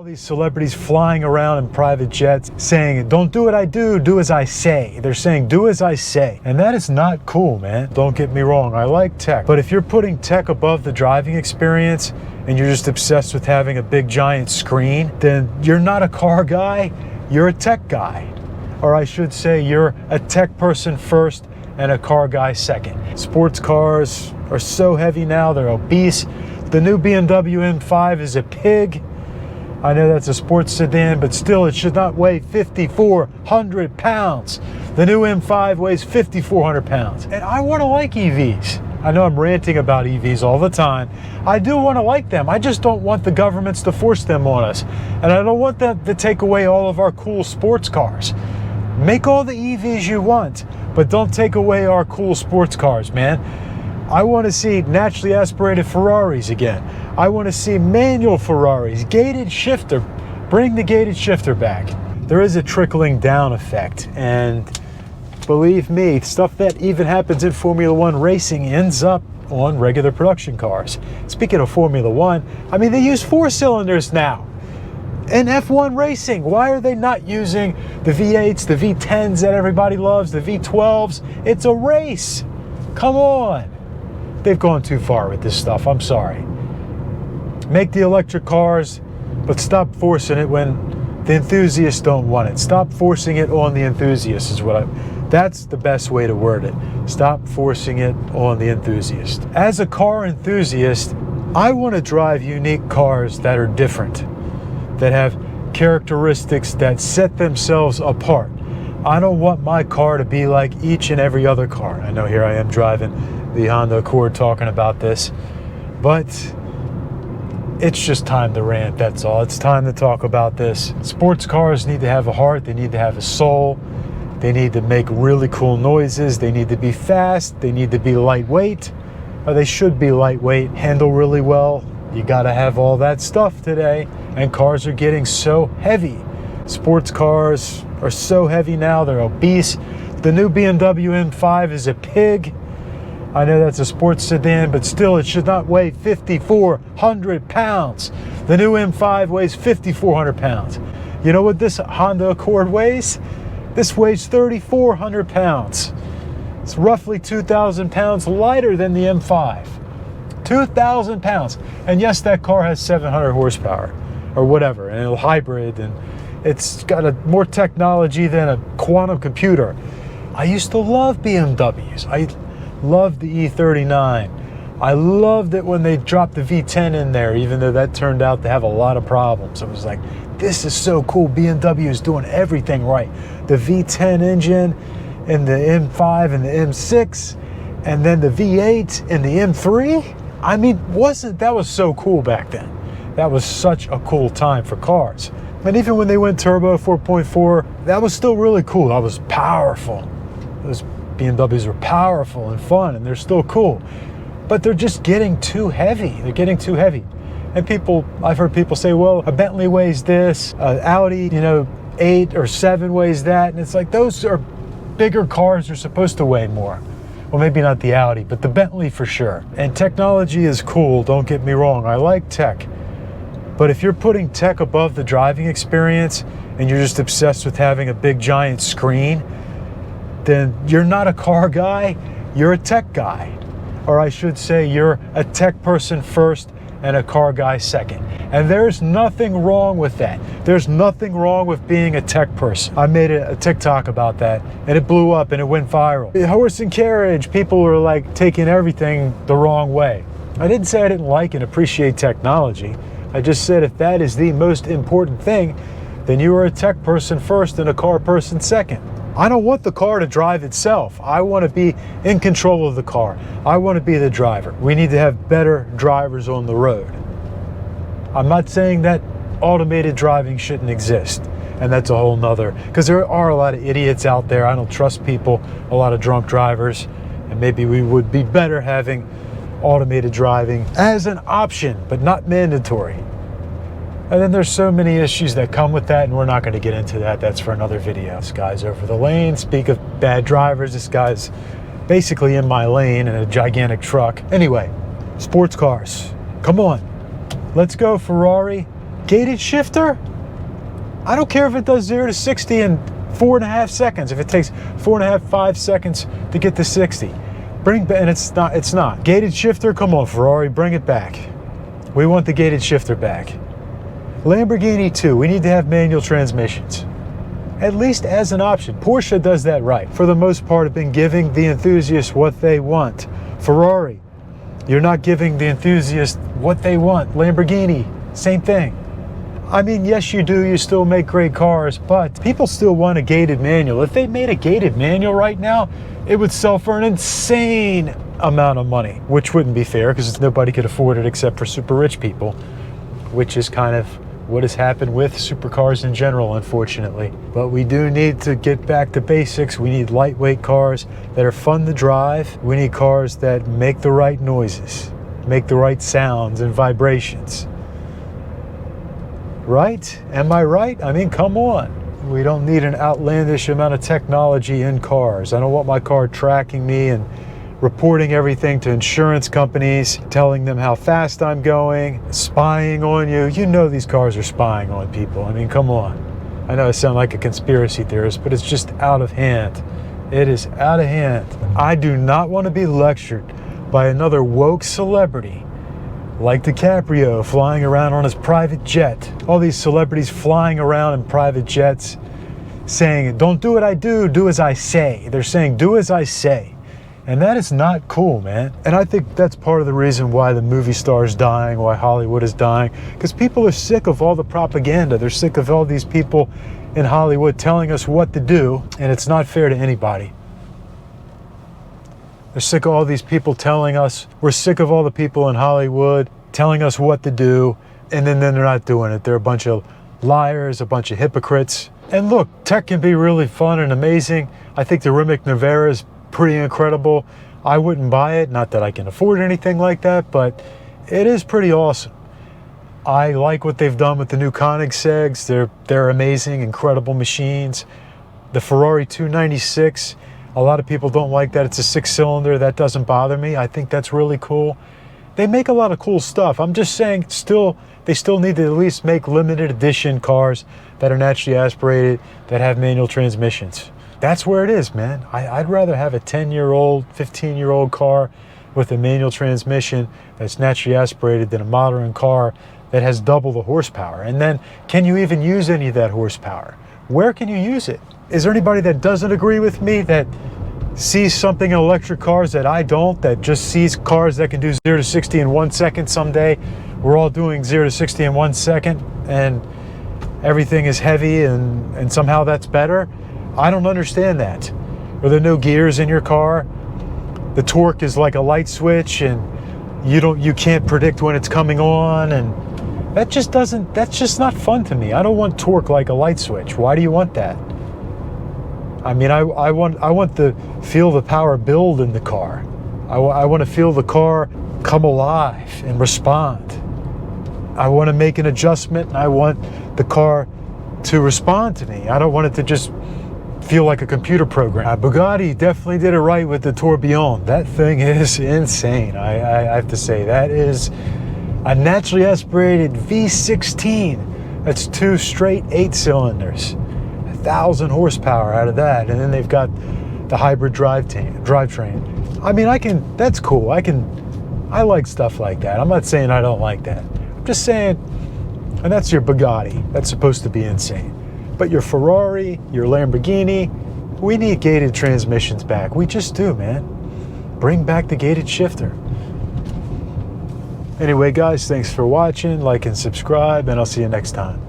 these celebrities flying around in private jets saying, don't do what I do, do as I say. They're saying, do as I say. And that is not cool, man. Don't get me wrong, I like tech. But if you're putting tech above the driving experience and you're just obsessed with having a big giant screen, then you're not a car guy, you're a tech guy. Or I should say, you're a tech person first and a car guy second. Sports cars are so heavy now, they're obese. The new BMW M5 is a pig. I know that's a sports sedan, but still it should not weigh 5,400 pounds. The new M5 weighs 5,400 pounds. And I want to like EVs. I know I'm ranting about EVs all the time. I do want to like them. I just don't want the governments to force them on us. And I don't want them to take away all of our cool sports cars. Make all the EVs you want, but don't take away our cool sports cars, man. I want to see naturally aspirated Ferraris again. I want to see manual Ferraris, gated shifter. Bring the gated shifter back. There is a trickling down effect, and believe me, stuff that even happens in Formula One racing ends up on regular production cars. Speaking of Formula One, I mean, they use 4 cylinders now. In F1 racing, why are they not using the V8s, the V10s that everybody loves, the V12s? It's a race. Come on. They've gone too far with this stuff. I'm sorry. Make the electric cars, but stop forcing it when the enthusiasts don't want it. Stop forcing it on the enthusiasts is what that's the best way to word it. Stop forcing it on the enthusiast. As a car enthusiast, I want to drive unique cars that are different, that have characteristics that set themselves apart. I don't want my car to be like each and every other car. I know here I am driving the Honda Accord talking about this, but it's just time to rant, that's all. It's time to talk about this. Sports cars need to have a heart, they need to have a soul, they need to make really cool noises, they need to be fast, they need to be lightweight, or they should be lightweight, handle really well. You gotta have all that stuff today, and cars are getting so heavy. Sports cars are so heavy now, they're obese. The new BMW M5 is a pig. I know that's a sports sedan, but still it should not weigh 5,400 pounds. The new M5 weighs 5,400 pounds. You know what this Honda Accord weighs? This weighs 3,400 pounds. It's roughly 2,000 pounds lighter than the M5. 2,000 pounds. And yes, that car has 700 horsepower or whatever, and it's hybrid, and it's got more technology than a quantum computer. I used to love BMWs. I loved the E39. I loved it when they dropped the V10 in there, even though that turned out to have a lot of problems. It was like, this is so cool. BMW is doing everything right. The V10 engine and the M5 and the M6, and then the V8 and the M3. I mean, that was so cool back then. That was such a cool time for cars. And even when they went turbo 4.4, that was still really cool. That was powerful. Those BMWs were powerful and fun, and they're still cool. But they're just getting too heavy. They're getting too heavy. And I've heard people say, well, a Bentley weighs this, Audi, 8 or 7 weighs that. And it's like, those are bigger cars, are supposed to weigh more. Well, maybe not the Audi, but the Bentley for sure. And technology is cool, don't get me wrong. I like tech. But if you're putting tech above the driving experience and you're just obsessed with having a big giant screen, then you're not a car guy, you're a tech guy. Or I should say, you're a tech person first and a car guy second. And there's nothing wrong with that. There's nothing wrong with being a tech person. I made a TikTok about that, and it blew up and it went viral. The horse and carriage, people were like taking everything the wrong way. I didn't say I didn't like and appreciate technology. I just said if that is the most important thing, then you are a tech person first and a car person second. I don't want the car to drive itself. I want to be in control of the car. I want to be the driver. We need to have better drivers on the road. I'm not saying that automated driving shouldn't exist, and that's a whole nother, because there are a lot of idiots out there. I don't trust people, a lot of drunk drivers, and maybe we would be better having automated driving as an option, but not mandatory. And then there's so many issues that come with that, and we're not going to get into that. That's for another video. This guy's over the lane. Speak of bad drivers, this guy's basically in my lane in a gigantic truck. Anyway, sports cars. Come on. Let's go, Ferrari. Gated shifter? I don't care if it does 0 to 60 in 4.5 seconds. If it takes 4.5, 5 seconds to get to 60. And it's not. Gated shifter, come on, Ferrari, bring it back. We want the gated shifter back. Lamborghini too, we need to have manual transmissions. At least as an option. Porsche does that right. For the most part, have been giving the enthusiasts what they want. Ferrari, you're not giving the enthusiasts what they want. Lamborghini, same thing. I mean, yes, you do. You still make great cars, but people still want a gated manual. If they made a gated manual right now, it would sell for an insane amount of money, which wouldn't be fair because nobody could afford it except for super rich people, which is kind of what has happened with supercars in general, unfortunately. But we do need to get back to basics. We need lightweight cars that are fun to drive. We need cars that make the right noises, make the right sounds and vibrations. Right? Am I right? I mean, come on. We don't need an outlandish amount of technology in cars. I don't want my car tracking me and reporting everything to insurance companies, telling them how fast I'm going, spying on you. You know these cars are spying on people. I mean, come on. I know I sound like a conspiracy theorist, but it's just out of hand. It is out of hand. I do not want to be lectured by another woke celebrity like DiCaprio flying around on his private jet. All these celebrities flying around in private jets saying, don't do what I do, do as I say. They're saying, do as I say. And that is not cool, man. And I think that's part of the reason why the movie star is dying, why Hollywood is dying, because people are sick of all the propaganda. They're sick of all these people in Hollywood telling us what to do, and it's not fair to anybody. They're sick of all these people telling us, we're sick of all the people in Hollywood telling us what to do, and then they're not doing it. They're a bunch of liars, a bunch of hypocrites. And look, tech can be really fun and amazing. I think the Rimac Nevera is pretty incredible. I wouldn't buy it, not that I can afford anything like that, but it is pretty awesome. I like what they've done with the new Koenigsegg's. They're amazing, incredible machines. The Ferrari 296, a lot of people don't like that. It's a 6-cylinder. That doesn't bother me. I think that's really cool. They make a lot of cool stuff. I'm just saying they still need to at least make limited edition cars that are naturally aspirated, that have manual transmissions. That's where it is, man. I'd rather have a 10-year-old, 15-year-old car with a manual transmission that's naturally aspirated than a modern car that has double the horsepower. And then, can you even use any of that horsepower? Where can you use it? Is there anybody that doesn't agree with me, that sees something in electric cars that I don't, that just sees cars that can do 0 to 60 in 1 second someday? We're all doing 0 to 60 in 1 second, and everything is heavy, and somehow that's better? I don't understand that. Or there are no gears in your car. The torque is like a light switch, and you can't predict when it's coming on, and that's just not fun to me. I don't want torque like a light switch. Why do you want that? I mean, I want to feel the power build in the car. I want to feel the car come alive and respond. I want to make an adjustment, and I want the car to respond to me. I don't want it to just feel like a computer program. Bugatti definitely did it right with the Tourbillon. That thing is insane. I have to say, that is a naturally aspirated V16. That's 2 straight 8 cylinders, 1,000 horsepower out of that, and then they've got the hybrid drivetrain. I mean, that's cool. I like stuff like that. I'm not saying I don't like that. I'm just saying, and that's your Bugatti. That's supposed to be insane. But your Ferrari, your Lamborghini, we need gated transmissions back. We just do, man. Bring back the gated shifter. Anyway, guys, thanks for watching. Like and subscribe, and I'll see you next time.